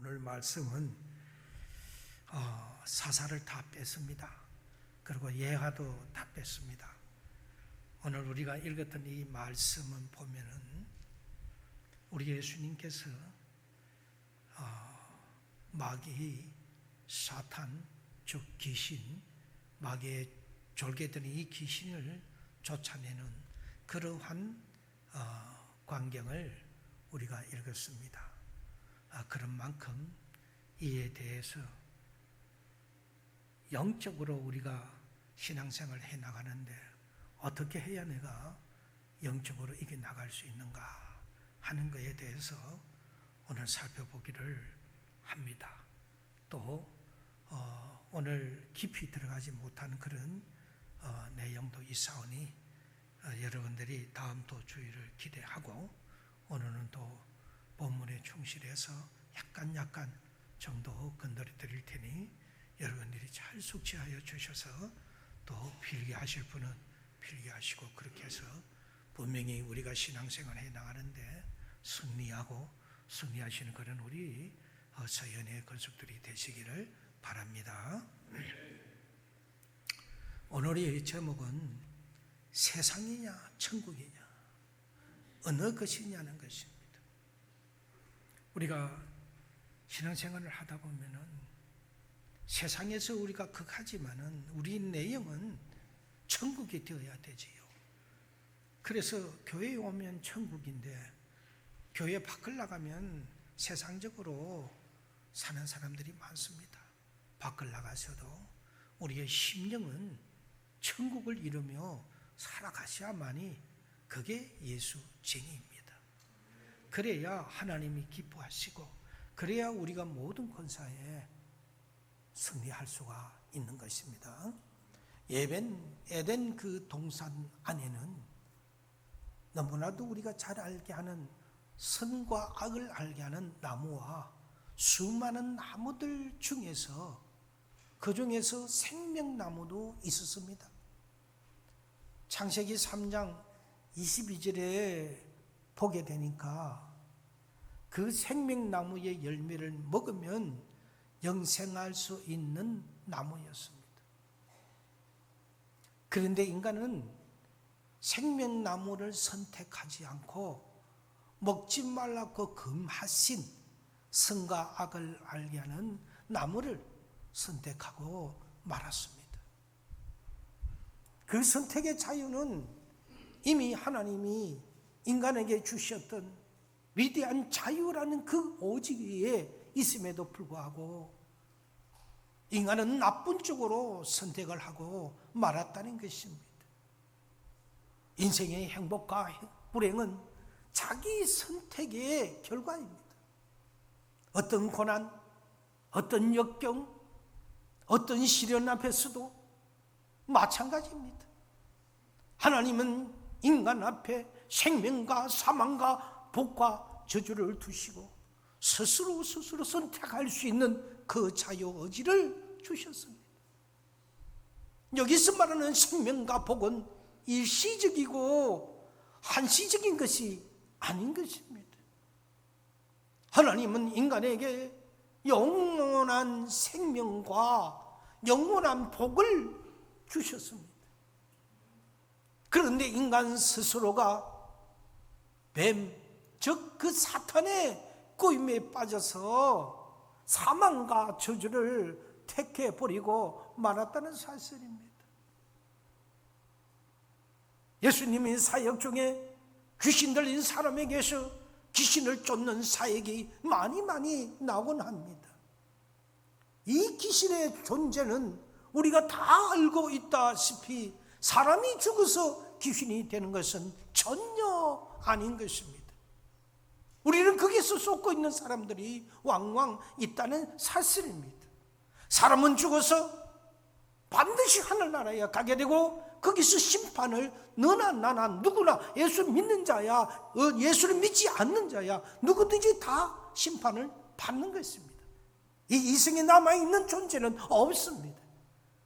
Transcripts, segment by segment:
오늘 말씀은 사사를 다 뺐습니다. 그리고 예하도 다 뺐습니다. 오늘 우리가 읽었던 이 말씀은 보면은 우리 예수님께서 마귀, 사탄, 즉 귀신, 마귀의 졸개된 이 귀신을 쫓아내는 그러한 광경을 우리가 읽었습니다. 그런 만큼 이에 대해서 영적으로 우리가 신앙생활을 해나가는데 어떻게 해야 내가 영적으로 이겨나갈 수 있는가 하는 것에 대해서 오늘 살펴보기를 합니다. 또 오늘 깊이 들어가지 못하는 그런 내용도 있사오니 여러분들이 다음 또 주의를 기대하고 오늘은 또 본문에 충실해서 약간 정도 건드려 드릴 테니 여러분들이 잘 숙지하여 주셔서 또 필기하실 분은 필기하시고 그렇게 해서 분명히 우리가 신앙생활 해나가는데 승리하시는 그런 우리 서연의 건축들이 되시기를 바랍니다. 오늘의 제목은 세상이냐 천국이냐 어느 것이냐는 것입니다. 우리가 신앙생활을 하다 보면은 세상에서 우리가 극하지만은 우리 내용은 천국이 되어야 되지요. 그래서 교회에 오면 천국인데 교회 밖을 나가면 세상적으로 사는 사람들이 많습니다. 밖을 나가서도 우리의 심령은 천국을 이루며 살아가셔야만이 그게 예수쟁이입니다. 그래야 하나님이 기뻐하시고 그래야 우리가 모든 권사에 승리할 수가 있는 것입니다. 에덴 그 동산 안에는 너무나도 우리가 잘 알게 하는 선과 악을 알게 하는 나무와 수많은 나무들 중에서 그 중에서 생명나무도 있었습니다. 창세기 3장 22절에 보게 되니까 그 생명나무의 열매를 먹으면 영생할 수 있는 나무였습니다. 그런데 인간은 생명나무를 선택하지 않고 먹지 말라고 금하신 선과 악을 알게 하는 나무를 선택하고 말았습니다. 그 선택의 자유는 이미 하나님이 인간에게 주셨던 위대한 자유라는 그 오직 위에 있음에도 불구하고 인간은 나쁜 쪽으로 선택을 하고 말았다는 것입니다. 인생의 행복과 불행은 자기 선택의 결과입니다. 어떤 고난, 어떤 역경, 어떤 시련 앞에서도 마찬가지입니다. 하나님은 인간 앞에 생명과 사망과 복과 저주를 두시고 스스로 선택할 수 있는 그 자유의지를 주셨습니다. 여기서 말하는 생명과 복은 일시적이고 한시적인 것이 아닌 것입니다. 하나님은 인간에게 영원한 생명과 영원한 복을 주셨습니다. 그런데 인간 스스로가 뱀, 즉 그 사탄의 꼬임에 빠져서 사망과 저주를 택해버리고 말았다는 사실입니다. 예수님의 사역 중에 귀신 들린 사람에게서 귀신을 쫓는 사역이 많이 나오곤 합니다. 이 귀신의 존재는 우리가 다 알고 있다시피 사람이 죽어서 귀신이 되는 것은 전혀 아닌 것입니다. 우리는 거기서 쏟고 있는 사람들이 왕왕 있다는 사실입니다. 사람은 죽어서 반드시 하늘나라에 가게 되고 거기서 심판을 너나 나나 누구나 예수 믿는 자야 예수를 믿지 않는 자야 누구든지 다 심판을 받는 것입니다. 이 이승에 남아있는 존재는 없습니다.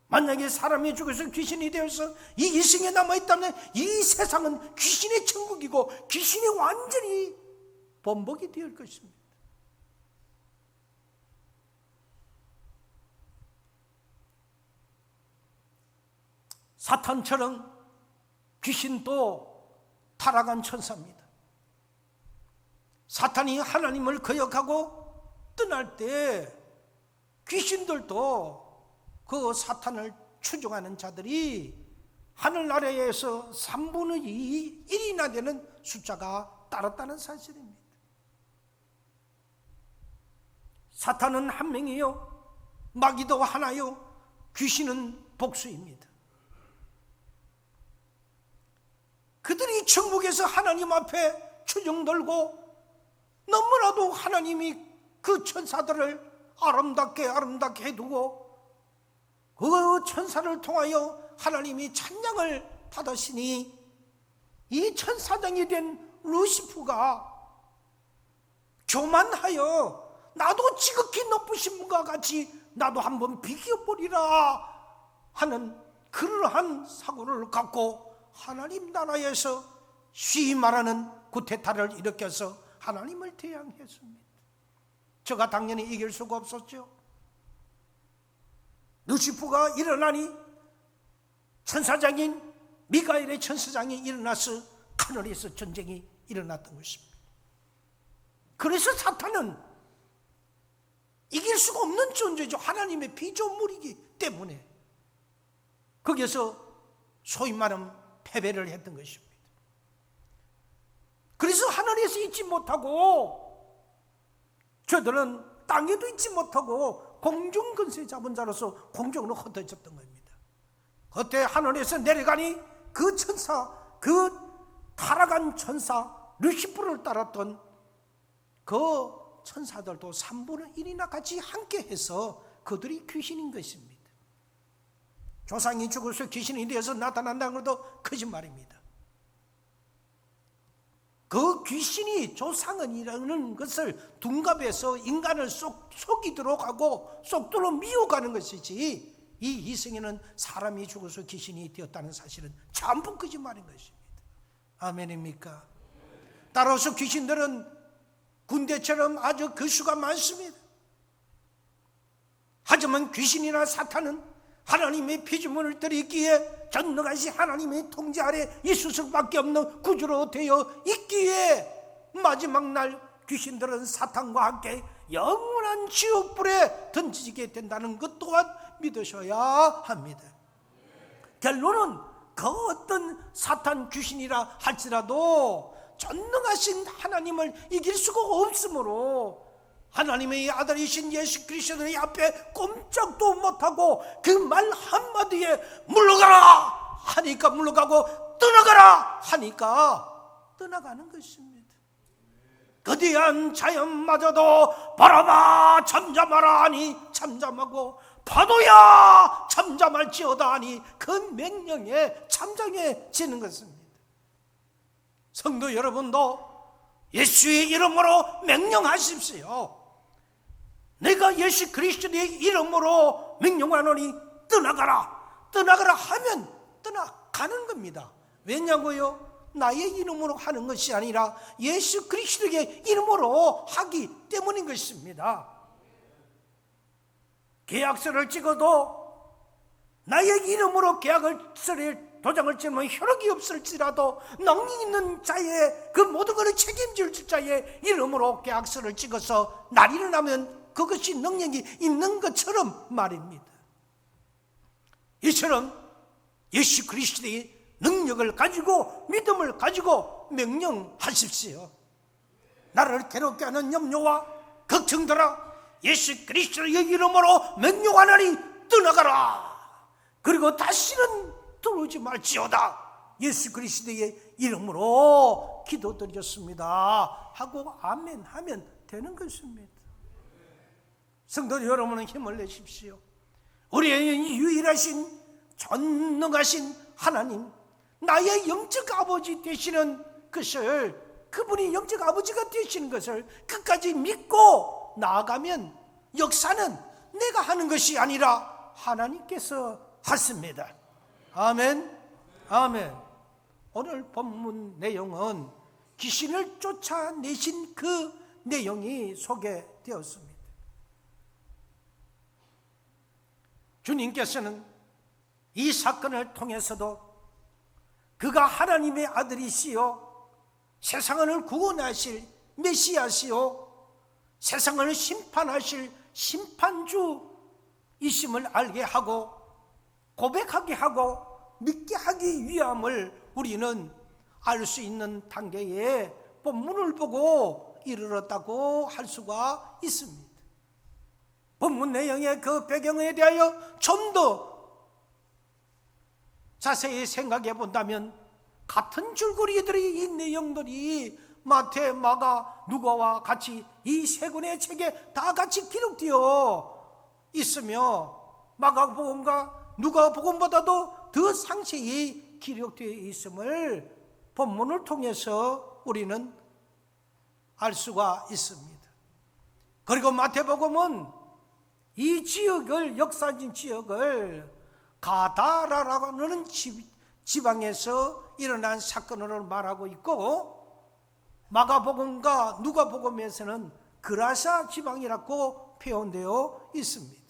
만약에 사람이 죽어서 귀신이 되어서 이 이승에 남아있다면 이 세상은 귀신의 천국이고 귀신이 완전히 번복이 되을 것입니다. 사탄처럼 귀신도 타락한 천사입니다. 사탄이 하나님을 거역하고 떠날 때 귀신들도 그 사탄을 추종하는 자들이 하늘나라에서 3분의 2, 1이나 되는 숫자가 따랐다는 사실입니다. 사탄은 한 명이요, 마귀도 하나요, 귀신은 복수입니다. 그들이 천국에서 하나님 앞에 추종 들고 너무나도 하나님이 그 천사들을 아름답게 해두고 그 천사를 통하여 하나님이 찬양을 받으시니 이 천사장이 된 루시프가 교만하여 나도 지극히 높으신 분과 같이 나도 한번 비겨보리라 하는 그러한 사고를 갖고 하나님 나라에서 쉬이 말하는 구테타를 일으켜서 하나님을 대항했습니다. 저가 당연히 이길 수가 없었죠. 루시프가 일어나니 천사장인 미가엘의 천사장이 일어나서 하늘에서 전쟁이 일어났던 것입니다. 그래서 사탄은 이길 수가 없는 존재죠. 하나님의 피조물이기 때문에 거기에서 소위 말하면 패배를 했던 것입니다. 그래서 하늘에서 있지 못하고 저들은 땅에도 있지 못하고 공중 근세 잡은 자로서 공중으로 흩어졌던 겁니다. 그때 하늘에서 내려가니 그 천사, 그 타락한 천사 루시프를 따랐던 그 천사들도 3분의 1이나 같이 함께해서 그들이 귀신인 것입니다. 조상이 죽어서 귀신이 되어서 나타난다는 것도 거짓말입니다. 그 귀신이 조상은이라는 것을 둔갑해서 인간을 속이도록 하고 속도로 미워가는 것이지, 이 이승에는 사람이 죽어서 귀신이 되었다는 사실은 전부 거짓말인 것입니다. 아멘입니까? 따라서 귀신들은 군대처럼 아주 그 수가 많습니다. 하지만 귀신이나 사탄은 하나님의 피조물을 들이기에 전능하신 하나님의 통제 아래 예수밖에 없는 구주로 되어 있기에 마지막 날 귀신들은 사탄과 함께 영원한 지옥불에 던지게 된다는 것 또한 믿으셔야 합니다. 결론은 그 어떤 사탄 귀신이라 할지라도 전능하신 하나님을 이길 수가 없으므로 하나님의 아들이신 예수 그리스도의 앞에 꼼짝도 못하고 그 말 한마디에 물러가라 하니까 물러가고 떠나가라 하니까 떠나가는 것입니다. 거대한 자연마저도 바람아 잠잠하라 하니 잠잠하고 파도야 잠잠할지어다 하니 그 명령에 잠잠해지는 것입니다. 성도 여러분도 예수의 이름으로 명령하십시오. 내가 예수 그리스도의 이름으로 명령하노니 떠나가라. 떠나가라 하면 떠나가는 겁니다. 왜냐고요? 나의 이름으로 하는 것이 아니라 예수 그리스도의 이름으로 하기 때문인 것입니다. 계약서를 찍어도 나의 이름으로 계약서를 도장을 찍으면 효력이 없을지라도 능력 있는 자의 그 모든 것을 책임질 자의 이름으로 계약서를 찍어서 날이 일어나면 그것이 능력이 있는 것처럼 말입니다. 이처럼 예수 그리스도의 능력을 가지고 믿음을 가지고 명령하십시오. 나를 괴롭게 하는 염려와 걱정들아 예수 그리스도의 이름으로 명령하노니 떠나가라. 그리고 다시는 들어오지 말지어다. 예수 그리스도의 이름으로 기도드렸습니다 하고 아멘 하면 되는 것입니다. 성도 여러분은 힘을 내십시오. 우리의 유일하신 전능하신 하나님, 나의 영적 아버지 되시는 것을, 그분이 영적 아버지가 되시는 것을 끝까지 믿고 나아가면 역사는 내가 하는 것이 아니라 하나님께서 하십니다. 아멘. 아멘. 오늘 본문 내용은 귀신을 쫓아내신 그 내용이 소개되었습니다. 주님께서는 이 사건을 통해서도 그가 하나님의 아들이시요 세상을 구원하실 메시아시요 세상을 심판하실 심판주이심을 알게 하고 고백하게 하고 믿게 하기 위함을 우리는 알 수 있는 단계에 본문을 보고 이르렀다고 할 수가 있습니다. 본문 내용의 그 배경에 대하여 좀 더 자세히 생각해 본다면 같은 줄거리들이 이 내용들이 마태, 마가, 누가와 같이 이 세 권의 책에 다 같이 기록되어 있으며 마가복음과 누가복음보다도 더 상세히 기록되어 있음을 본문을 통해서 우리는 알 수가 있습니다. 그리고 마태복음은 이 지역을, 역사적인 지역을 가다라라고 하는 지방에서 일어난 사건으로 말하고 있고, 마가복음과 누가복음에서는 그라사 지방이라고 표현되어 있습니다.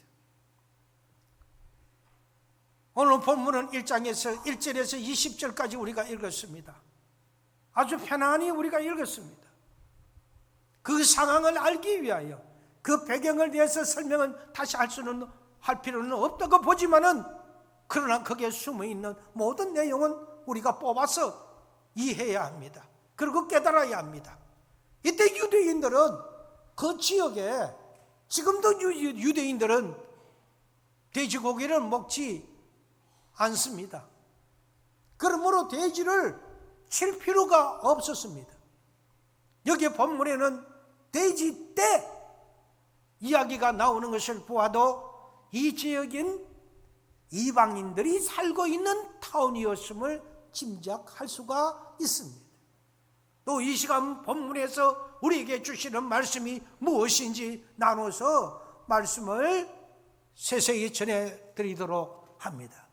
오늘 본문은 1장에서 1절에서 20절까지 우리가 읽었습니다. 아주 편안히 우리가 읽었습니다. 그 상황을 알기 위하여 그 배경을 위해서 설명은 다시 할 필요는 없다고 보지만은, 그러나 거기에 숨어있는 모든 내용은 우리가 뽑아서 이해해야 합니다. 그리고 깨달아야 합니다. 이때 유대인들은 그 지역에, 지금도 유대인들은 돼지고기를 먹지 않습니다. 그러므로 돼지를 칠 필요가 없었습니다. 여기 본문에는 돼지 떼 이야기가 나오는 것을 보아도 이 지역인 이방인들이 살고 있는 타운이었음을 짐작할 수가 있습니다. 또 이 시간 본문에서 우리에게 주시는 말씀이 무엇인지 나눠서 말씀을 세세히 전해드리도록 합니다.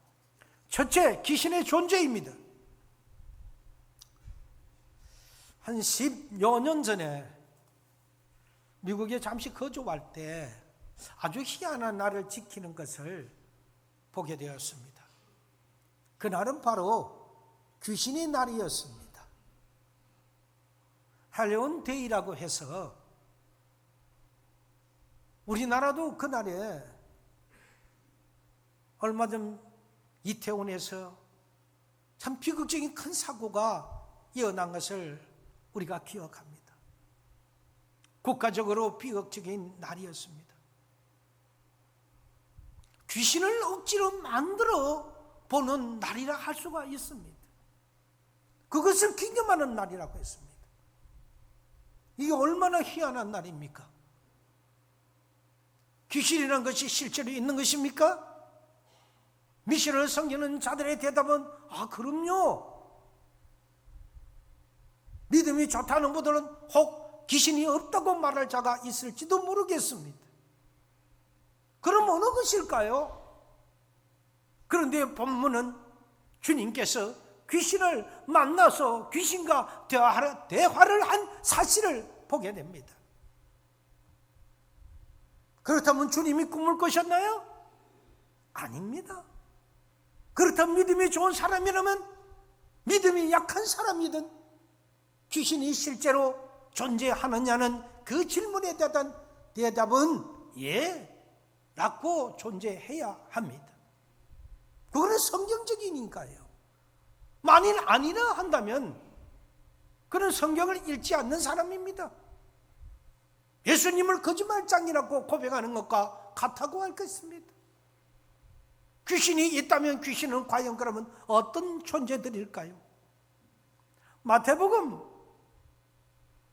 첫째, 귀신의 존재입니다. 한 10여 년 전에 미국에 잠시 거주할 때 아주 희한한 날을 지키는 것을 보게 되었습니다. 그날은 바로 귀신의 날이었습니다. 할로윈 데이라고 해서 우리나라도 그날에 얼마 전 이태원에서 참 비극적인 큰 사고가 일어난 것을 우리가 기억합니다. 국가적으로 비극적인 날이었습니다. 귀신을 억지로 만들어 보는 날이라 할 수가 있습니다. 그것을 기념하는 날이라고 했습니다. 이게 얼마나 희한한 날입니까? 귀신이라는 것이 실제로 있는 것입니까? 미션을 섬기는 자들의 대답은 그럼요. 믿음이 좋다는 분들은 혹 귀신이 없다고 말할 자가 있을지도 모르겠습니다. 그럼 어느 것일까요? 그런데 본문은 주님께서 귀신을 만나서 귀신과 대화를 한 사실을 보게 됩니다. 그렇다면 주님이 꿈을 꾸셨나요? 아닙니다. 그렇다면 믿음이 좋은 사람이라면, 믿음이 약한 사람이든 귀신이 실제로 존재하느냐는 그 질문에 대한 대답은 예, 라고 존재해야 합니다. 그거는 성경적이니까요. 만일 아니라 한다면 그는 성경을 읽지 않는 사람입니다. 예수님을 거짓말장이라고 고백하는 것과 같다고 할 것입니다. 귀신이 있다면 귀신은 과연 그러면 어떤 존재들일까요? 마태복음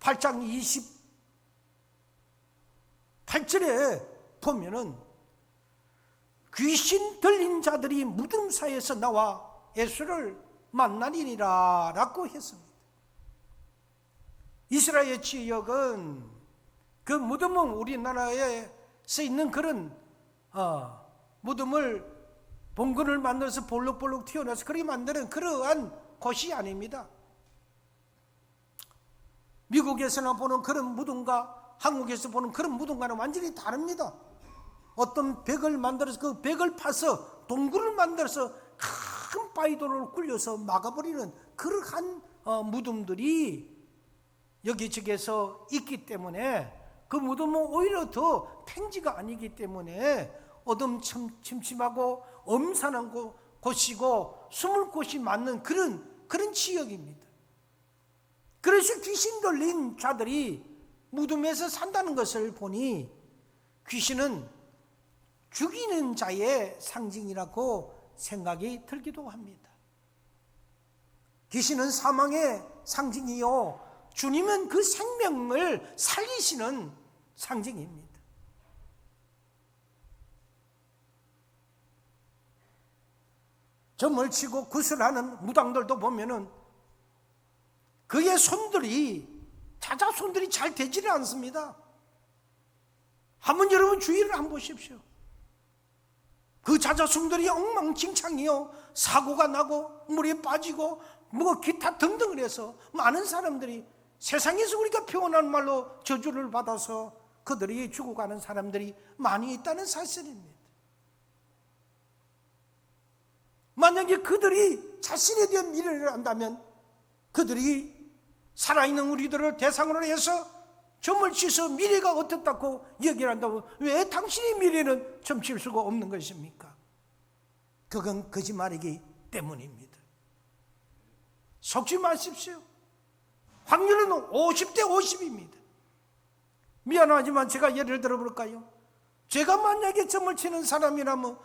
8장 28절에 보면은 귀신 들린 자들이 무덤 사이에서 나와 예수를 만나리라 라고 했습니다. 이스라엘 지역은 그 무덤은 우리나라에서 있는 그런 무덤을 봉건을 만들어서 볼록볼록 튀어나와서 그렇게 만드는 그러한 곳이 아닙니다. 미국에서나 보는 그런 무덤과 한국에서 보는 그런 무덤과는 완전히 다릅니다. 어떤 벽을 만들어서 그 벽을 파서 동굴을 만들어서 큰 바위돌을 굴려서 막아버리는 그러한 무덤들이 여기저기에서 있기 때문에 그 무덤은 오히려 더 평지가 아니기 때문에 어둠침침하고 엄산한 곳이고 숨을 곳이 많은 그런 지역입니다. 그래서 귀신 들린 자들이 무덤에서 산다는 것을 보니 귀신은 죽이는 자의 상징이라고 생각이 들기도 합니다. 귀신은 사망의 상징이요, 주님은 그 생명을 살리시는 상징입니다. 점을 치고 구슬하는 무당들도 보면은 그의 자자손들이 잘 되지를 않습니다. 한번 여러분 주의를 한번 보십시오. 그 자자손들이 엉망진창이요, 사고가 나고 물에 빠지고 뭐 기타 등등을 해서 많은 사람들이, 세상에서 우리가 표현한 말로 저주를 받아서 그들이 죽어가는 사람들이 많이 있다는 사실입니다. 만약에 그들이 자신에 대한 미래를 안다면 그들이 살아있는 우리들을 대상으로 해서 점을 치서 미래가 어떻다고 얘기를 한다고, 왜 당신의 미래는 점칠 수가 없는 것입니까? 그건 거짓말이기 때문입니다. 속지 마십시오. 확률은 50대 50입니다. 미안하지만 제가 예를 들어볼까요? 제가 만약에 점을 치는 사람이라면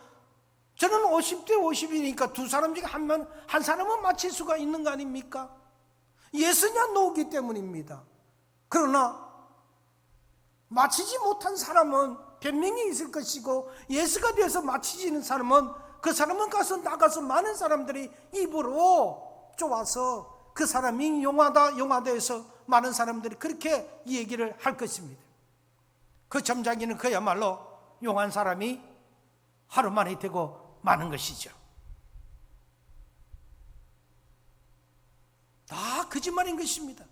저는 50대 50이니까 두 사람 중에 한 사람은 맞힐 수가 있는 거 아닙니까? 예스냐 노기 때문입니다. 그러나 맞히지 못한 사람은 변명이 있을 것이고, 예스가 돼서 맞히지는 사람은 그 사람은 나가서 많은 사람들이 입으로 쪼아서 그 사람이 용하다 해서 많은 사람들이 그렇게 얘기를 할 것입니다. 그 점장이는 그야말로 용한 사람이 하루 만에 되고 마는 것이죠. 다 거짓말인 것입니다.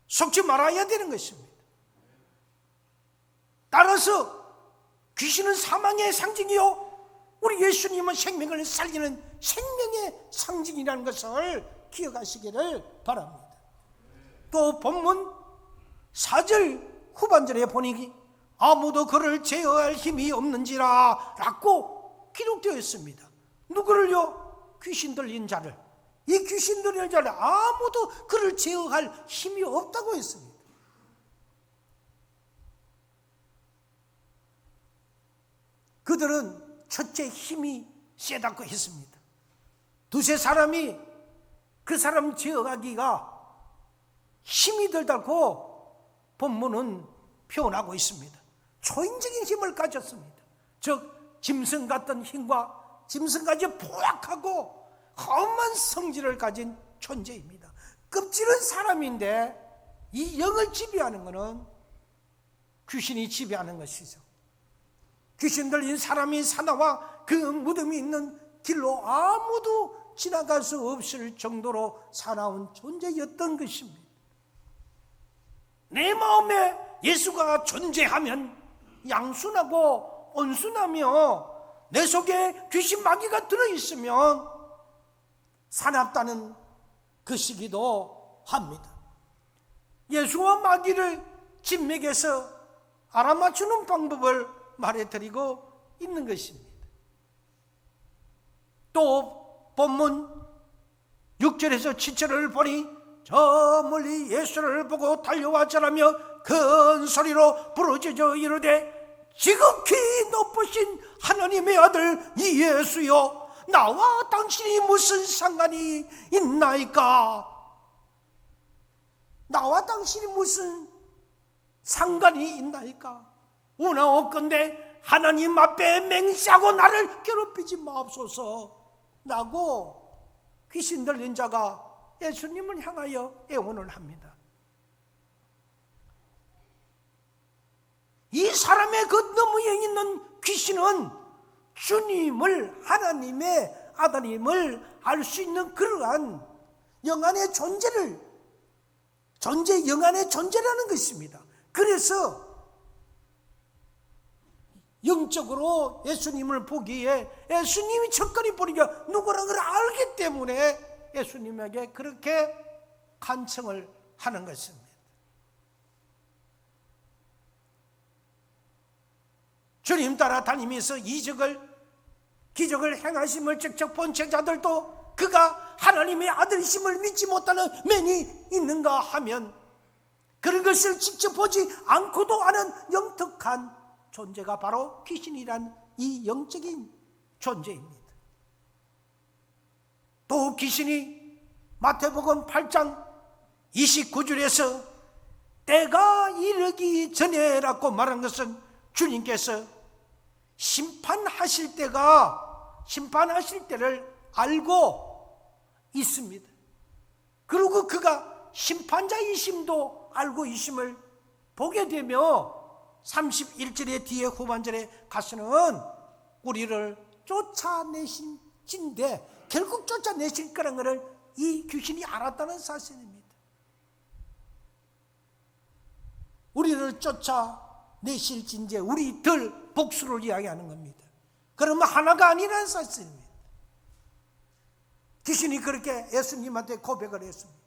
속지 말아야 되는 것입니다. 따라서 귀신은 사망의 상징이요, 우리 예수님은 생명을 살리는 생명의 상징이라는 것을 기억하시기를 바랍니다. 또 본문 4절 후반절에 보니 아무도 그를 제어할 힘이 없는지라 라고 기록되어 있습니다. 누구를요? 귀신 들린 자를. 이 귀신 들린 자를 아무도 그를 제어할 힘이 없다고 했습니다. 그들은 첫째 힘이 세다고 했습니다. 두세 사람이 그 사람 제어하기가 힘이 들다고 본문은 표현하고 있습니다. 초인적인 힘을 가졌습니다. 즉 짐승 같은 힘과 짐승까지 포악하고 험한 성질을 가진 존재입니다. 껍질은 사람인데 이 영을 지배하는 것은 귀신이 지배하는 것이죠. 귀신 들린 사람이 사나와 그 무덤이 있는 길로 아무도 지나갈 수 없을 정도로 살아온 존재였던 것입니다. 내 마음에 예수가 존재하면 양순하고 온순하며 내 속에 귀신 마귀가 들어있으면 사납다는 것이기도 합니다. 예수와 마귀를 진맥에서 알아맞추는 방법을 말해드리고 있는 것입니다. 또 본문 6절에서 7절을 보니 저 멀리 예수를 보고 달려와 절하며 큰 소리로 부르짖어 이르되 지극히 높으신 하나님의 아들 이 예수여, 나와 당신이 무슨 상관이 있나이까? 나와 당신이 무슨 상관이 있나이까? 원하옵건대 하나님 앞에 맹세하고 나를 괴롭히지 마옵소서 라고 귀신 들린 자가 예수님을 향하여 애원을 합니다. 이 사람의 그 너머에 있는 귀신은 주님을, 하나님의 아들임을 알 수 있는 그러한 영안의 영안의 존재라는 것입니다. 그래서 영적으로 예수님을 보기에 예수님이 첫걸이 보니까 누구라는 걸 알기 때문에 예수님에게 그렇게 간청을 하는 것입니다. 주님 따라다니면서 기적을 행하심을 직접 본 제자들도 그가 하나님의 아들이심을 믿지 못하는 면이 있는가 하면 그런 것을 직접 보지 않고도 아는 영특한 존재가 바로 귀신이란 이 영적인 존재입니다. 또 귀신이 마태복음 8장 29절에서 때가 이르기 전에라고 말한 것은 주님께서 심판하실 때를 알고 있습니다. 그리고 그가 심판자이심도 알고 있음을 보게 되며 31절의 뒤에 후반절에 가서는 우리를 쫓아내신 찐데 결국 쫓아내실 거라는 것을 이 귀신이 알았다는 사실입니다. 우리를 쫓아내실 진제 우리들 복수를 이야기하는 겁니다. 그러면 하나가 아니라는 사실입니다. 귀신이 그렇게 예수님한테 고백을 했습니다.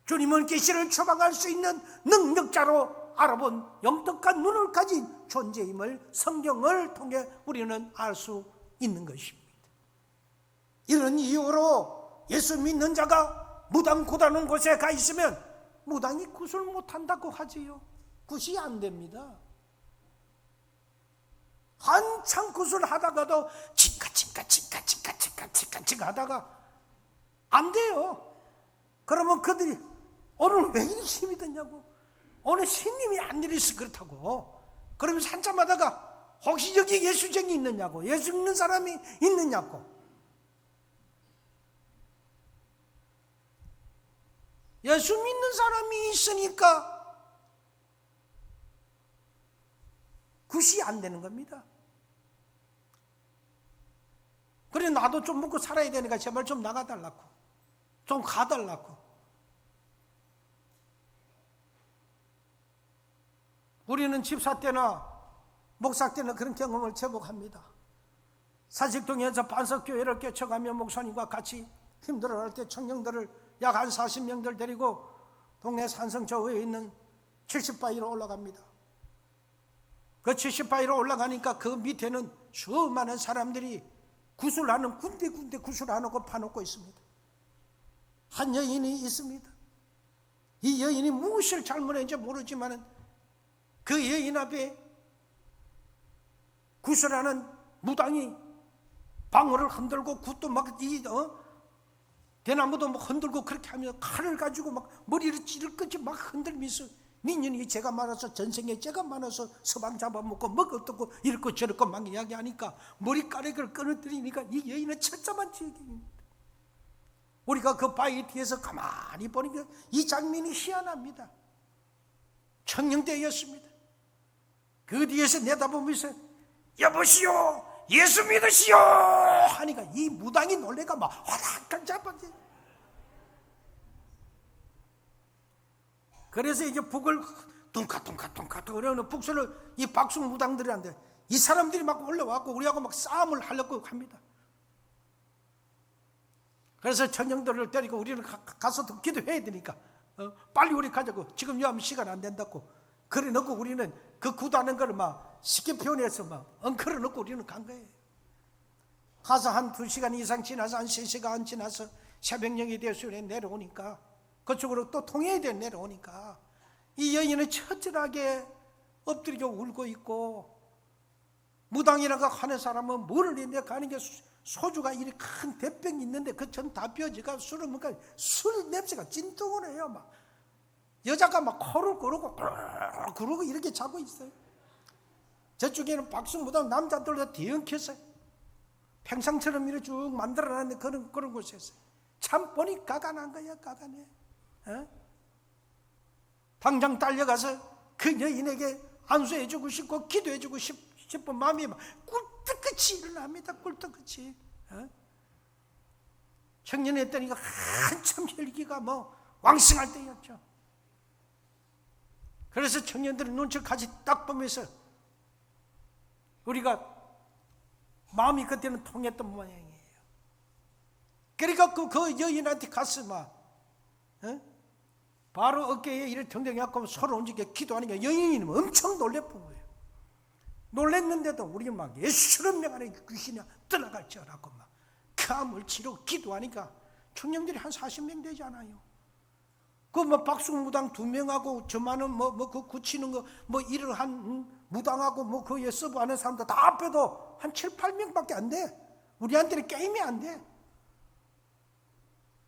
주님은 귀신을 처방할 수 있는 능력자로 알아본 영특한 눈을 가진 존재임을 성경을 통해 우리는 알 수 있는 것입니다. 이런 이유로 예수 믿는 자가 무당 고다는 곳에 가 있으면 무당이 굿을 못한다고 하지요. 굿이 안 됩니다. 한참 굿을 하다가도 칭까 하다가 안 돼요. 그러면 그들이 오늘 왜 이렇게 힘이 드냐고, 오늘 신님이 안 이래서 그렇다고. 그러면서 한참 하다가 혹시 여기 예수쟁이 있느냐고, 예수 믿는 사람이 있느냐고. 예수 믿는 사람이 있으니까 굿이 안 되는 겁니다. 그래 나도 좀 먹고 살아야 되니까 제발 좀 나가달라고, 좀 가달라고. 우리는 집사 때나 목사 때나 그런 경험을 제복합니다. 사직동에서 반석교회를 개척하며 목사님과 같이 힘들어할 때 청년들을 약 한 40명들 데리고 동네 산성 저위에 있는 70바위로 올라갑니다. 그 70바위로 올라가니까 그 밑에는 수많은 사람들이 구슬하는 군데 구슬하고 파놓고 있습니다. 한 여인이 있습니다. 이 여인이 무엇을 잘못했는지 모르지만 그 여인 앞에 구슬하는 무당이 방울을 흔들고 굿도 막 대나무도 막 흔들고 그렇게 하면서 칼을 가지고 막 머리를 찌를 끝이 막 흔들면서 민년이 제가 많아서 전생에 제가 많아서 서방 잡아먹고 먹었고 이렇고 저렇고 막 이야기하니까 머리카락을 끊어뜨리니까 이 여인은 철자만 지역입니다. 우리가 그 바위 뒤에서 가만히 보니까 이 장면이 희한합니다. 청년 때였습니다. 그 뒤에서 내다보면서 여보시오 예수 믿으시오 하니까 이 무당이 놀래가 막 화닥 잡았지. 그래서 이제 북을 둥카둥카 그러는 북소를 이 박수 무당들이 한데 이 사람들이 막 올라와고 우리하고 막 싸움을 하려고 합니다. 그래서 청년들을 데리고 우리는 가서 기도해야 되니까 빨리 우리 가자고, 지금 요하면 시간 안 된다고 그래 놓고 우리는 그 구다는 걸 막 쉽게 표현해서 막 엉클어 놓고 우리는 간 거예요. 가서 한 2시간 이상 지나서 한 3시간 지나서 새벽녘이 되어서 내려오니까 그쪽으로 또 통해야 내려오니까 이 여인은 처절하게 엎드리고 울고 있고, 무당이라고 하는 사람은 뭐를 내가 가는 게 소주가 이렇게 큰 대병이 있는데 그 전 다 뼈지가 술을 먹으니까 술 냄새가 진동을 해요. 막 여자가 막 코를 고르고 그러고 이렇게 자고 있어요. 저쪽에는 박수무당 남자들 다 뒤엉켰어요. 평상처럼 이렇게 쭉 만들어놨는데 그런 곳에서 참 보니 가관한 거야. 가관해. 당장 달려가서 그 여인에게 안수해주고 싶고 기도해주고 싶은 마음이 막 꿀떡같이 일어납니다. 꿀떡같이. 청년했더니가 한참 혈기가 왕성할 때였죠. 그래서 청년들은 눈치까지 딱 보면서 우리가 마음이 그때는 통했던 모양이에요. 그러니까 그 여인한테 가서 바로 어깨에 이를 덩덩이갖고 서로 움직여 기도하니까 여인이 엄청 놀랬던 거예요. 놀랬는데도 우리는 막 예수의 명 안에 귀신이 떠나갈지어라고 막 감을 치르고 기도하니까 청년들이 한 40명 되지 않아요. 그 박수무당 2명하고 저만은 그 굳히는 거 일을 한 무당하고 그에 서브하는 사람들 다 합해도 한 7, 8명밖에 안 돼. 우리한테는 게임이 안 돼.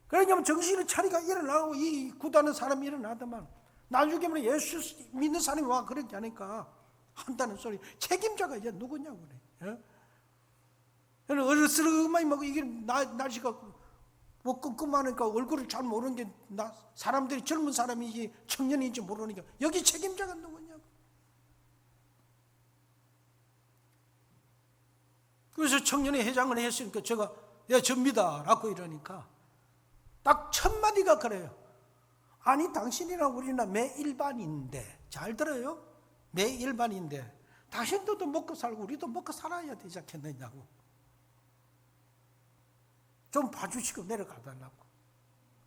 그러니까 정신을 차리가 일어나고 이 구다는 사람이 일어나더만 나중에 예수 믿는 사람이 와 그러지 않으니까 한다는 소리. 책임자가 이제 누구냐고 그래. 어르스름하니 이게 날씨가 끔끔하니까 얼굴을 잘 모르는 게 사람들이 젊은 사람인지 청년인지 모르니까 여기 책임자가 누구냐고. 그래서 청년회 회장을 했으니까 제가 접니다 라고 이러니까 딱 첫 마디가 그래요. 아니 당신이랑 우리나 매일반인데, 잘 들어요? 매일반인데 당신들도 먹고 살고 우리도 먹고 살아야 되지 않겠느냐고. 좀 봐주시고 내려가달라고.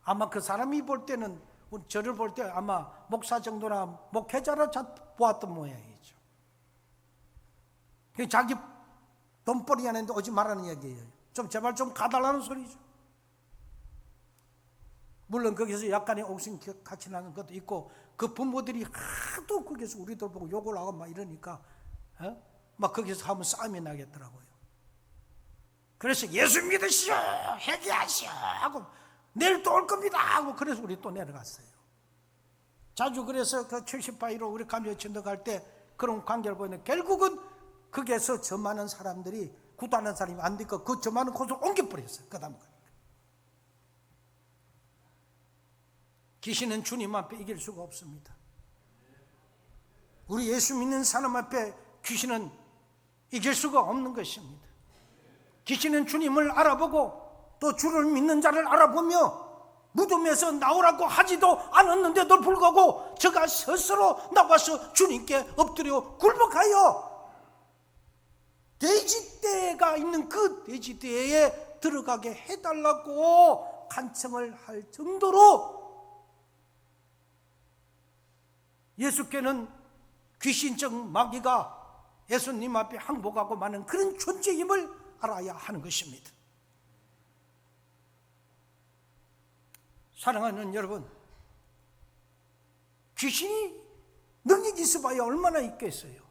아마 그 사람이 볼 때는 저를 볼 때 아마 목사 정도나 목회자로 보았던 모양이죠. 자기 돈벌이 하는데 오지 말라는 얘기예요. 좀 제발 좀 가달라는 소리죠. 물론 거기서 약간의 옥신 같이 나는 것도 있고 그 부모들이 하도 거기서 우리들 보고 욕을 하고 막 이러니까 막 거기서 하면 싸움이 나겠더라고요. 그래서 예수 믿으시오 회개하시오 하고 내일 또 올 겁니다 하고 그래서 우리 또 내려갔어요. 자주 그래서 그 70바위로 우리 감리천도 갈 때 그런 관계를 보이는 결국은 거기에서 저 많은 사람들이 구도하는 사람이 안 되니까 그 저 많은 곳으로 옮겨버렸어요. 그 다음 귀신은 주님 앞에 이길 수가 없습니다. 우리 예수 믿는 사람 앞에 귀신은 이길 수가 없는 것입니다. 귀신은 주님을 알아보고 또 주를 믿는 자를 알아보며 무덤에서 나오라고 하지도 않았는데도 불구하고 저가 스스로 나와서 주님께 엎드려 굴복하여 돼지떼가 있는 그 돼지떼에 들어가게 해달라고 간청을 할 정도로 예수께는 귀신적 마귀가 예수님 앞에 항복하고 많은 그런 존재임을 알아야 하는 것입니다. 사랑하는 여러분, 귀신이 능력이 있어봐야 얼마나 있겠어요.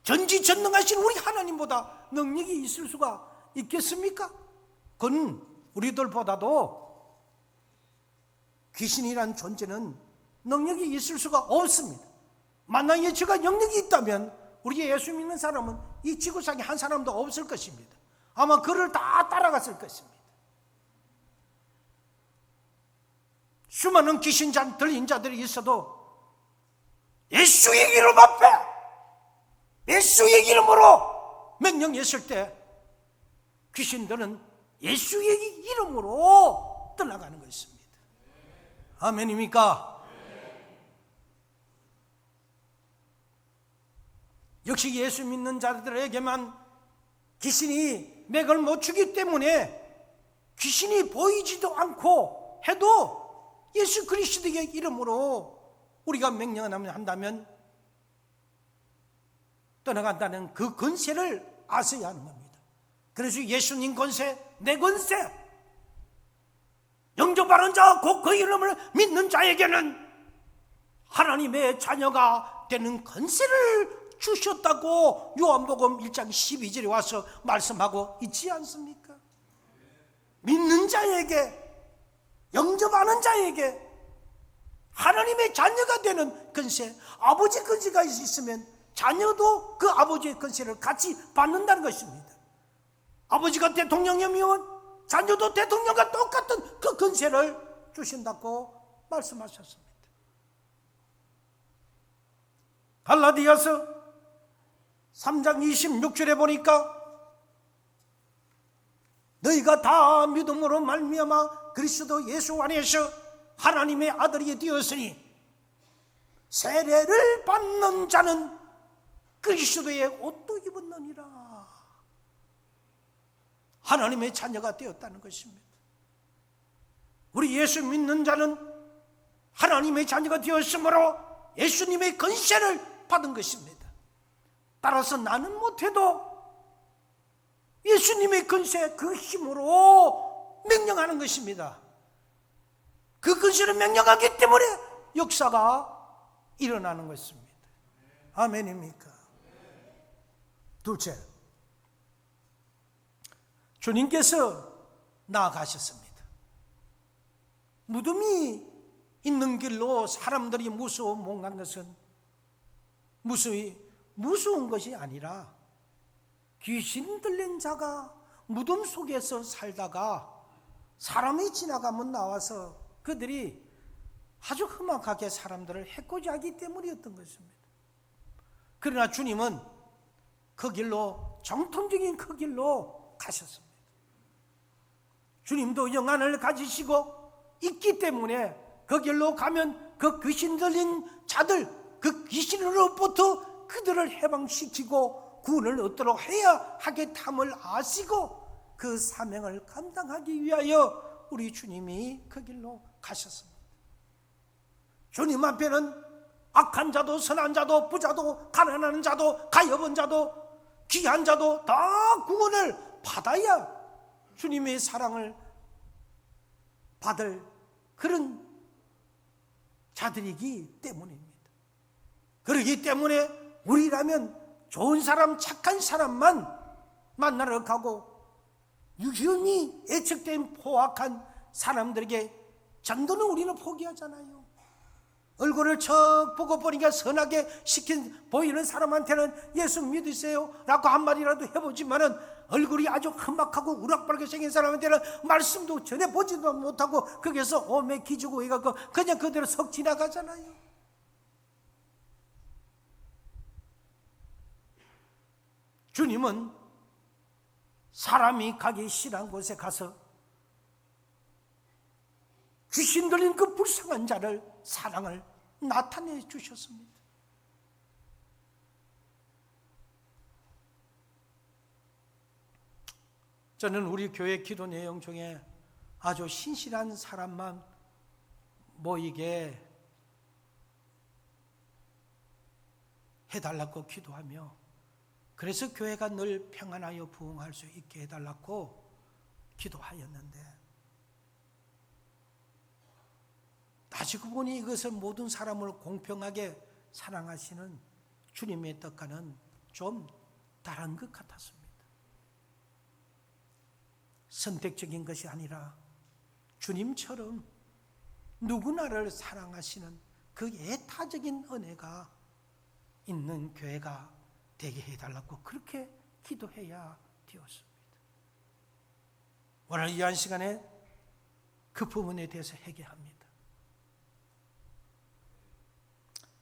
전지전능하신 우리 하나님보다 능력이 있을 수가 있겠습니까? 그건 우리들보다도 귀신이란 존재는 능력이 있을 수가 없습니다. 만약에 제가 능력이 있다면 우리 예수 믿는 사람은 이 지구상에 한 사람도 없을 것입니다. 아마 그를 다 따라갔을 것입니다. 수많은 귀신 들린 자들이 있어도 예수의 이름 앞에 예수의 이름으로 명령했을 때 귀신들은 예수의 이름으로 떠나가는 것입니다. 아멘입니까? 역시 예수 믿는 자들에게만 귀신이 맥을 못 추기 때문에 귀신이 보이지도 않고 해도 예수 그리스도의 이름으로 우리가 명령을 한다면 떠나간다는 그 권세를 아셔야 하는 겁니다. 그래서 예수님 권세, 내 권세, 영접하는 자, 곧 그 이름을 믿는 자에게는 하나님의 자녀가 되는 권세를 주셨다고 요한복음 1장 12절에 와서 말씀하고 있지 않습니까? 믿는 자에게, 영접하는 자에게 하나님의 자녀가 되는 권세, 아버지 권세가 있으면 자녀도 그 아버지의 권세를 같이 받는다는 것입니다. 아버지가 대통령이면 자녀도 대통령과 똑같은 그 권세를 주신다고 말씀하셨습니다. 갈라디아서 3장 26절에 보니까 너희가 다 믿음으로 말미암아 그리스도 예수 안에서 하나님의 아들이 되었으니 세례를 받는 자는 그리스도의 옷도 입었느니라. 하나님의 자녀가 되었다는 것입니다. 우리 예수 믿는 자는 하나님의 자녀가 되었으므로 예수님의 권세를 받은 것입니다. 따라서 나는 못해도 예수님의 권세, 그 힘으로 명령하는 것입니다. 그 권세를 명령하기 때문에 역사가 일어나는 것입니다. 아멘입니까? 둘째, 주님께서 나아가셨습니다. 무덤이 있는 길로 사람들이 무서워 못 간 것은 무서운 것이 아니라 귀신 들린 자가 무덤 속에서 살다가 사람이 지나가면 나와서 그들이 아주 험악하게 사람들을 해코지하기 때문이었던 것입니다. 그러나 주님은 그 길로, 정통적인 그 길로 가셨습니다. 주님도 영안을 가지시고 있기 때문에 그 길로 가면 그 귀신 들린 자들, 그 귀신으로부터 그들을 해방시키고 구원을 얻도록 해야 하겠다함을 아시고 그 사명을 감당하기 위하여 우리 주님이 그 길로 가셨습니다. 주님 앞에는 악한 자도 선한 자도 부자도 가난한 자도 가엾은 자도 귀한 자도 다 구원을 받아야 주님의 사랑을 받을 그런 자들이기 때문입니다. 그렇기 때문에 우리라면 좋은 사람, 착한 사람만 만나러 가고 유형이 애측된 포악한 사람들에게 전도는 우리는 포기하잖아요. 얼굴을 척 보고 보니까 선하게 보이는 사람한테는 예수 믿으세요 라고 한마디라도 해보지만은 얼굴이 아주 험악하고 우락부락하게 생긴 사람한테는 말씀도 전해보지도 못하고 거기서 오매 기주고 해갖고 그냥 그대로 석 지나가잖아요. 주님은 사람이 가기 싫은 곳에 가서 귀신 들린 그 불쌍한 자를 사랑을 나타내 주셨습니다. 저는 우리 교회 기도 내용 중에 아주 신실한 사람만 모이게 해달라고 기도하며, 그래서 교회가 늘 평안하여 부흥할 수 있게 해달라고 기도하였는데, 따지고 보니 이것은 모든 사람을 공평하게 사랑하시는 주님의 뜻과는 좀 다른 것 같았습니다. 선택적인 것이 아니라 주님처럼 누구나를 사랑하시는 그 애타적인 은혜가 있는 교회가 되게 해달라고 그렇게 기도해야 되었습니다. 오늘 이 한 시간에 그 부분에 대해서 회개합니다.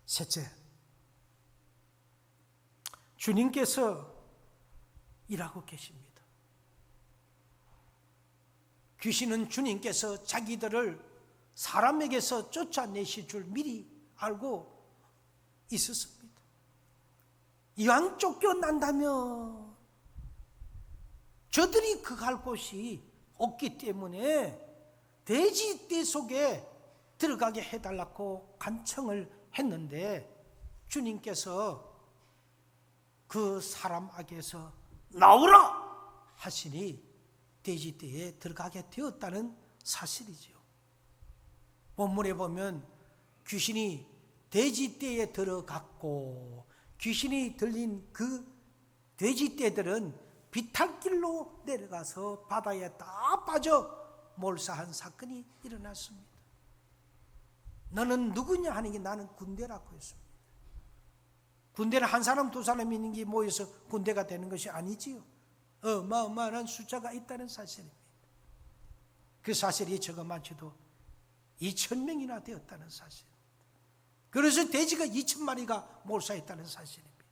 셋째, 주님께서 일하고 계십니다. 귀신은 주님께서 자기들을 사람에게서 쫓아내실 줄 미리 알고 있었습니다. 이왕 쫓겨난다면 저들이 그 갈 곳이 없기 때문에 돼지떼 속에 들어가게 해달라고 간청을 했는데, 주님께서 그 사람에게서 나오라 하시니 돼지떼에 들어가게 되었다는 사실이죠. 본문에 보면 귀신이 돼지떼에 들어갔고, 귀신이 들린 그 돼지떼들은 비탈길로 내려가서 바다에 다 빠져 몰사한 사건이 일어났습니다. 너는 누구냐 하는 게 나는 군대라고 했습니다. 군대는 한 사람 두 사람 있는 게 모여서 군대가 되는 것이 아니지요. 어마어마한 숫자가 있다는 사실입니다. 그 사실이 저거 많지도 2,000명이나 되었다는 사실. 그래서 돼지가 2,000마리가 몰사했다는 사실입니다.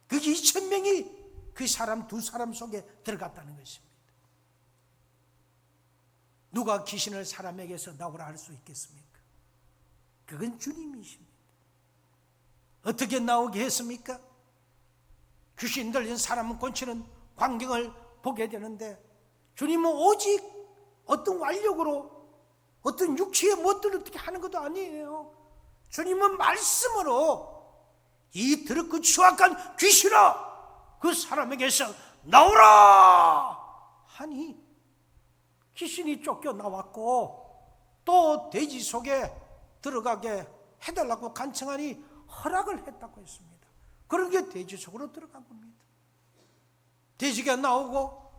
그 2,000명이 그 사람 두 사람 속에 들어갔다는 것입니다. 누가 귀신을 사람에게서 나오라 할 수 있겠습니까? 그건 주님이십니다. 어떻게 나오게 했습니까? 귀신 들린 사람을 고치는 광경을 보게 되는데, 주님은 오직 어떤 완력으로 어떤 육체의 무엇들을 어떻게 하는 것도 아니에요. 주님은 말씀으로 이 더럽고 추악한 귀신아, 그 사람에게서 나오라 하니 귀신이 쫓겨나왔고, 또 돼지 속에 들어가게 해달라고 간청하니 허락을 했다고 했습니다. 그러게 돼지 속으로 들어간 겁니다. 돼지가 나오고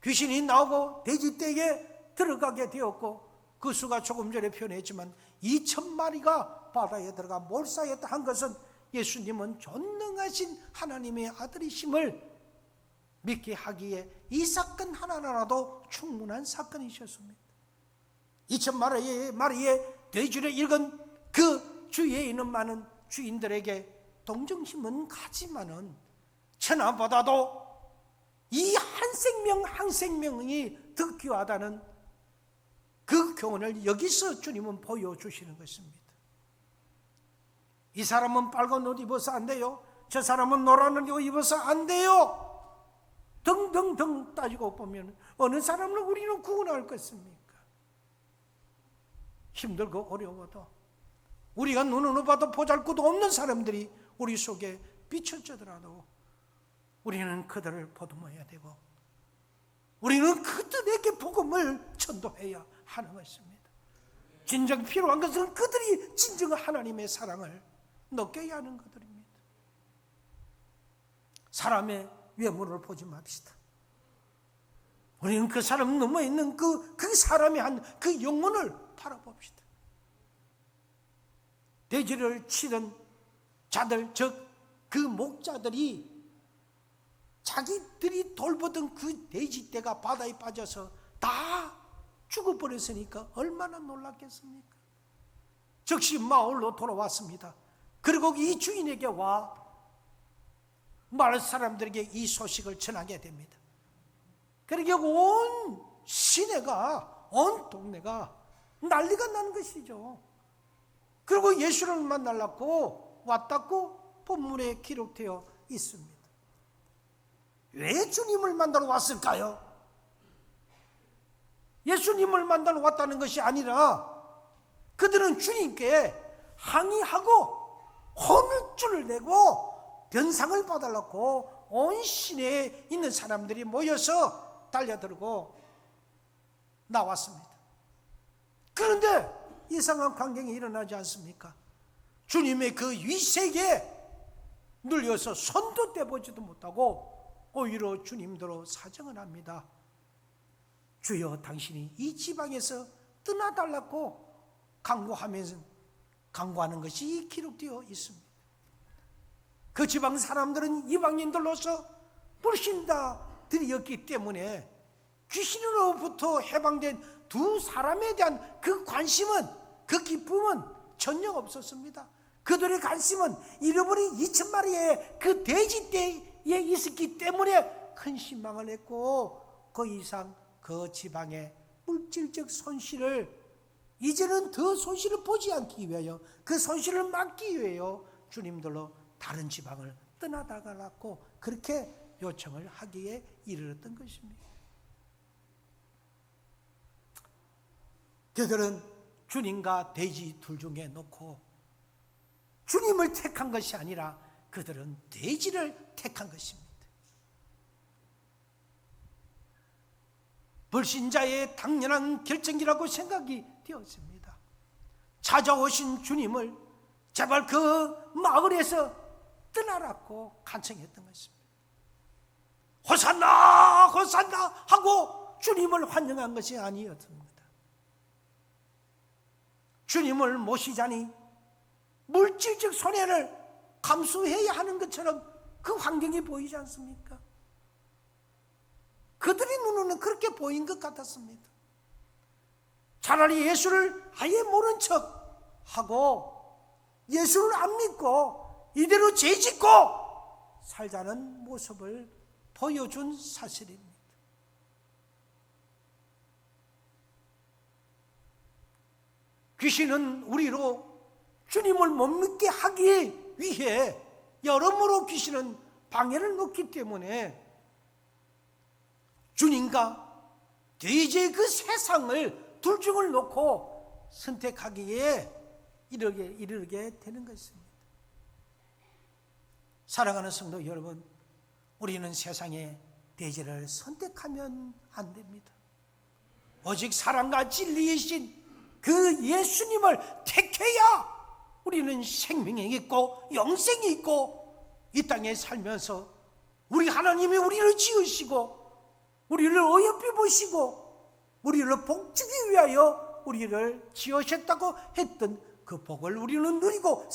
귀신이 나오고 돼지 떼에 들어가게 되었고, 그 수가 조금 전에 표현했지만 2,000마리가 바다에 들어가 몰사했다 한 것은 예수님은 전능하신 하나님의 아들이심을 믿게 하기에 이 사건 하나라도 충분한 사건이셨습니다. 2,000마리의 돼지를 읽은 그 주위에 있는 많은 주인들에게 동정심은 가지만은 천하보다도 이 한 생명 한 생명이 더 귀하다는 그 교훈을 여기서 주님은 보여주시는 것입니다. 이 사람은 빨간 옷 입어서 안 돼요, 저 사람은 노란 옷 입어서 안 돼요, 등등등 따지고 보면 어느 사람을 우리는 구원할 것입니까? 힘들고 어려워도 우리가 눈으로 봐도 보잘것도 없는 사람들이 우리 속에 비춰지더라도 우리는 그들을 보듬어야 되고, 우리는 그들에게 복음을 전도해야 하는 것입니다. 진정 필요한 것은 그들이 진정 하나님의 사랑을 느껴야 하는 것들입니다. 사람의 외모를 보지 맙시다. 우리는 그 사람 넘어 있는 그 사람의 한 그 영혼을 바라봅시다. 돼지를 치던 자들, 즉 그 목자들이 자기들이 돌보던 그 돼지떼가 바다에 빠져서 다 죽어버렸으니까 얼마나 놀랐겠습니까? 즉시 마을로 돌아왔습니다. 그리고 이 주인에게 와 마을 사람들에게 이 소식을 전하게 됩니다. 그러게 온 시내가, 온 동네가 난리가 나는 것이죠. 그리고 예수를 만나려고 왔다고 본문에 기록되어 있습니다. 왜 주님을 만나러 왔을까요? 예수님을 만나러 왔다는 것이 아니라 그들은 주님께 항의하고 혼쭐을 내고 변상을 받으려고 온 시내에 있는 사람들이 모여서 달려들고 나왔습니다. 그런데 이상한 광경이 일어나지 않습니까? 주님의 그 위색에 눌려서 손도 떼보지도 못하고 오히려 주님대로 사정을 합니다. 주여, 당신이 이 지방에서 떠나달라고 강구하는 것이 기록되어 있습니다. 그 지방 사람들은 이방인들로서 불신자들이었기 때문에 귀신으로부터 해방된 두 사람에 대한 그 관심은, 그 기쁨은 전혀 없었습니다. 그들의 관심은 잃어버린 2,000마리의 그 돼지떼에 있었기 때문에 큰 신망을 했고, 그 이상 그 지방의 물질적 손실을, 이제는 더 손실을 보지 않기 위하여, 그 손실을 막기 위하여 주님들로 다른 지방을 떠나다가라고 그렇게 요청을 하기에 이르렀던 것입니다. 그들은 주님과 돼지 둘 중에 놓고 주님을 택한 것이 아니라 그들은 돼지를 택한 것입니다. 불신자의 당연한 결정이라고 생각이 되었습니다. 찾아오신 주님을 제발 그 마을에서 떠나라고 간청했던 것입니다. 호산나 호산나 하고 주님을 환영한 것이 아니었습니다. 주님을 모시자니 물질적 손해를 감수해야 하는 것처럼 그 환경이 보이지 않습니까? 그들의 눈에는 그렇게 보인 것 같았습니다. 차라리 예수를 아예 모른 척하고 예수를 안 믿고 이대로 죄짓고 살자는 모습을 보여준 사실입니다. 귀신은 우리로 주님을 못 믿게 하기 위해 여러모로 귀신은 방해를 놓기 때문에 주님과 돼지의 그 세상을 둘 중을 놓고 선택하기에 이르게 되는 것입니다. 사랑하는 성도 여러분, 우리는 세상의 돼지를 선택하면 안 됩니다. 오직 사랑과 진리의 신 그 예수님을 택해야 우리는 생명이 있고 영생이 있고 이 땅에 살면서 우리 하나님이 우리를 지으시고 우리를 어여삐 보시고 우리를 복주기 위하여 우리를 지으셨다고 했던 그 복을 우리는 누리고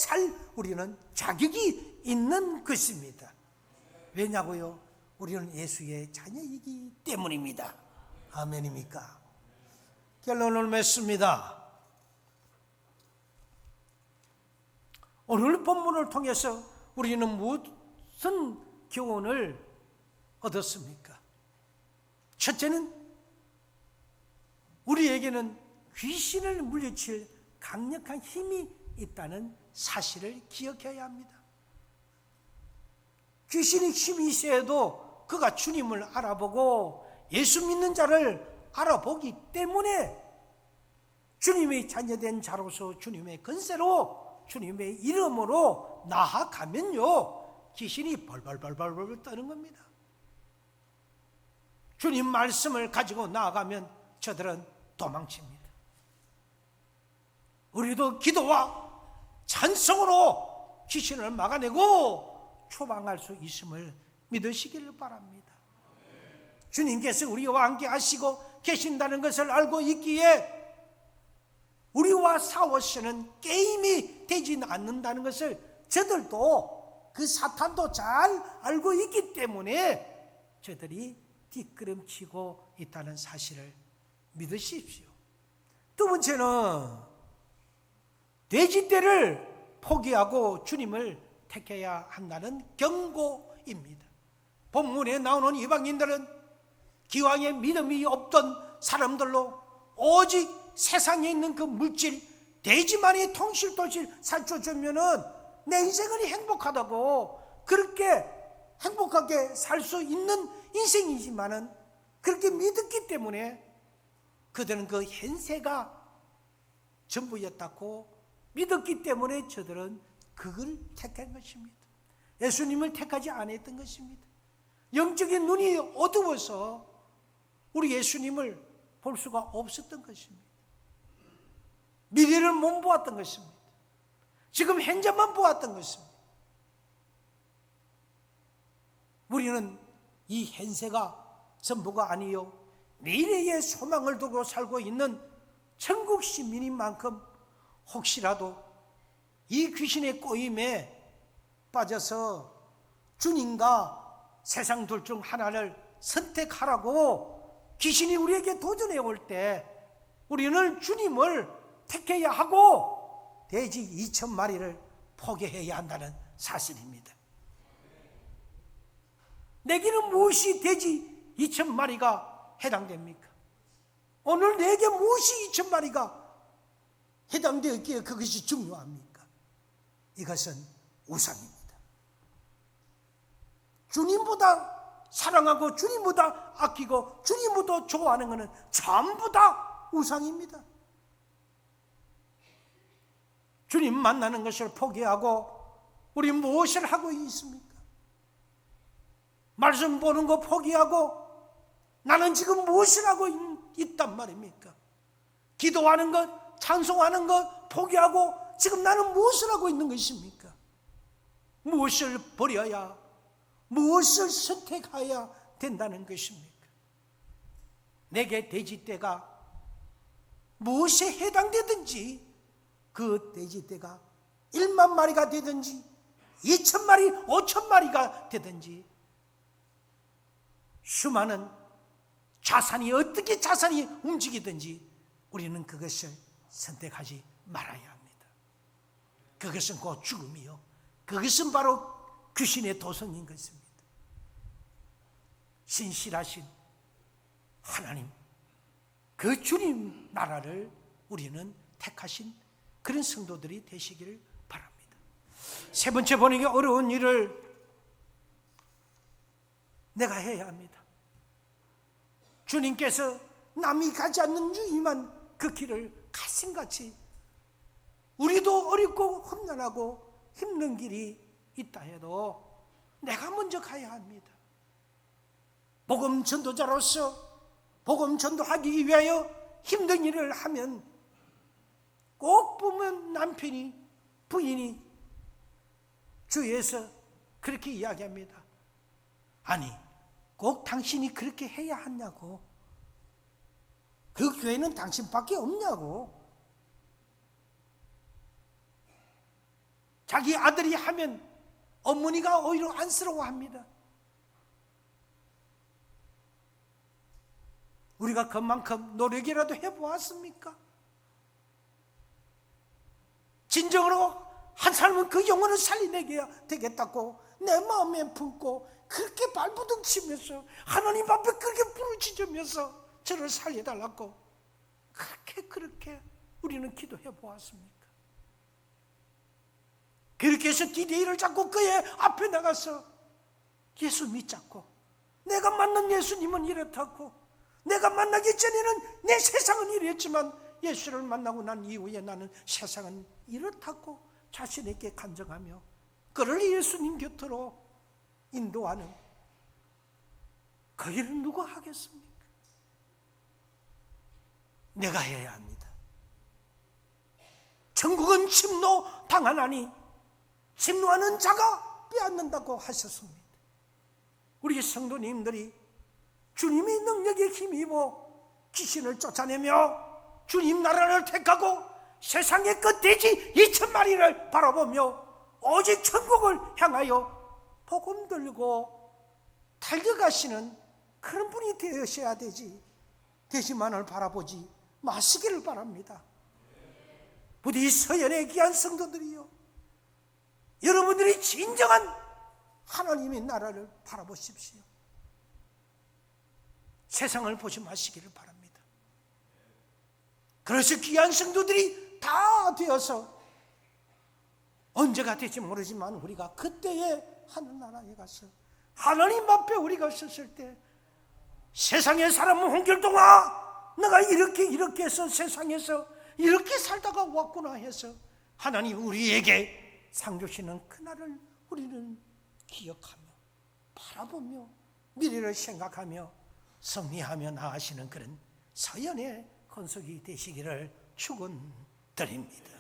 우리는 자격이 있는 것입니다. 왜냐고요? 우리는 예수의 자녀이기 때문입니다. 아멘입니까? 결론을 맺습니다. 오늘 본문을 통해서 우리는 무슨 교훈을 얻었습니까? 첫째는 우리에게는 귀신을 물리칠 강력한 힘이 있다는 사실을 기억해야 합니다. 귀신의 힘이 있어도 그가 주님을 알아보고 예수 믿는 자를 알아보기 때문에 주님의 자녀된 자로서 주님의 권세로 주님의 이름으로 나아가면요 귀신이 벌벌벌벌 떠는 겁니다. 주님 말씀을 가지고 나아가면 저들은 도망칩니다. 우리도 기도와 찬송으로 귀신을 막아내고 초방할 수 있음을 믿으시기를 바랍니다. 주님께서 우리와 함께 하시고 계신다는 것을 알고 있기에 우리와 싸워서는 게임이 되지 않는다는 것을 저들도 그 사탄도 잘 알고 있기 때문에 저들이 뒷걸음치고 있다는 사실을 믿으십시오. 두 번째는 돼지떼를 포기하고 주님을 택해야 한다는 경고입니다. 본문에 나오는 이방인들은 기왕에 믿음이 없던 사람들로 오직 세상에 있는 그 물질, 돼지만이 통실통실 살쪄주면은 내 인생은 행복하다고 그렇게 행복하게 살 수 있는 인생이지만은 그렇게 믿었기 때문에 그들은 그 현세가 전부였다고 믿었기 때문에 저들은 그걸 택한 것입니다. 예수님을 택하지 않았던 것입니다. 영적인 눈이 어두워서 우리 예수님을 볼 수가 없었던 것입니다. 미래를 못 보았던 것입니다. 지금 현재만 보았던 것입니다. 우리는 이 현세가 전부가 아니요 미래의 소망을 두고 살고 있는 천국 시민인 만큼 혹시라도 이 귀신의 꼬임에 빠져서 주님과 세상 둘 중 하나를 선택하라고 귀신이 우리에게 도전해 올 때 우리는 주님을 택해야 하고 돼지 2,000마리를 포기해야 한다는 사실입니다. 내게는 무엇이 돼지 2,000마리가 해당됩니까? 오늘 내게 무엇이 2,000마리가 해당되었기에 그것이 중요합니까? 이것은 우상입니다. 주님보다 사랑하고 주님보다 아끼고 주님보다 좋아하는 것은 전부 다 우상입니다. 주님 만나는 것을 포기하고 우리 무엇을 하고 있습니까? 말씀 보는 거 포기하고 나는 지금 무엇을 하고 있단 말입니까? 기도하는 것, 찬송하는 것 포기하고 지금 나는 무엇을 하고 있는 것입니까? 무엇을 버려야, 무엇을 선택해야 된다는 것입니까? 내게 돼지떼가 무엇에 해당되든지 그 돼지떼가 1만 마리가 되든지 2,000마리, 5,000마리가 되든지 수많은 자산이 어떻게 자산이 움직이든지 우리는 그것을 선택하지 말아야 합니다. 그것은 곧 죽음이요. 그것은 바로 귀신의 도성인 것입니다. 신실하신 하나님, 그 주님 나라를 우리는 택하신 그런 성도들이 되시기를 바랍니다. 세 번째 보는 게 어려운 일을 내가 해야 합니다. 주님께서 남이 가지 않는 유임한 그 길을 가슴같이 우리도 어렵고 험난하고 힘든 길이 있다 해도 내가 먼저 가야 합니다. 복음 전도자로서 복음 전도하기 위하여 힘든 일을 하면 꼭 보면 남편이 부인이 주위에서 그렇게 이야기합니다. 아니, 꼭 당신이 그렇게 해야 하냐고. 그 교회는 당신밖에 없냐고. 자기 아들이 하면 어머니가 오히려 안쓰러워합니다. 우리가 그만큼 노력이라도 해보았습니까? 진정으로 한 사람은 그 영혼을 살려내야 되겠다고 내 마음에 품고 그렇게 발부둥 치면서 하나님 앞에 그렇게 부르짖으면서 저를 살려달라고 그렇게 우리는 기도해 보았습니까? 그렇게 해서 디데이를 잡고 그의 앞에 나가서 예수 믿자고, 내가 만난 예수님은 이렇다고, 내가 만나기 전에는 내 세상은 이랬지만 예수를 만나고 난 이후에 나는 세상은 이렇다고 자신에게 간증하며 그를 예수님 곁으로 인도하는 그 일은 누가 하겠습니까? 내가 해야 합니다. 천국은 침노 당하나니 침노하는 자가 빼앗는다고 하셨습니다. 우리 성도님들이 주님의 능력에 힘입어 귀신을 쫓아내며 주님 나라를 택하고 세상의 끝돼지 2,000마리를 바라보며 오직 천국을 향하여 복음 들고 달려가시는 그런 분이 되셔야 되지만을 바라보지 마시기를 바랍니다. 부디 서연의 귀한 성도들이요, 여러분들이 진정한 하나님의 나라를 바라보십시오. 세상을 보지 마시기를 바랍니다. 그래서 귀한 성도들이 다 되어서 언제가 될지 모르지만 우리가 그때에 하늘나라에 가서 하나님 앞에 우리가 섰을 때 세상의 사람은 홍길동아, 내가 이렇게 해서 세상에서 이렇게 살다가 왔구나 해서 하나님 우리에게 상 주시는 그날을 우리는 기억하며 바라보며 미래를 생각하며 승리하며 나아가시는 그런 서연의 건석이 되시기를 축원드립니다.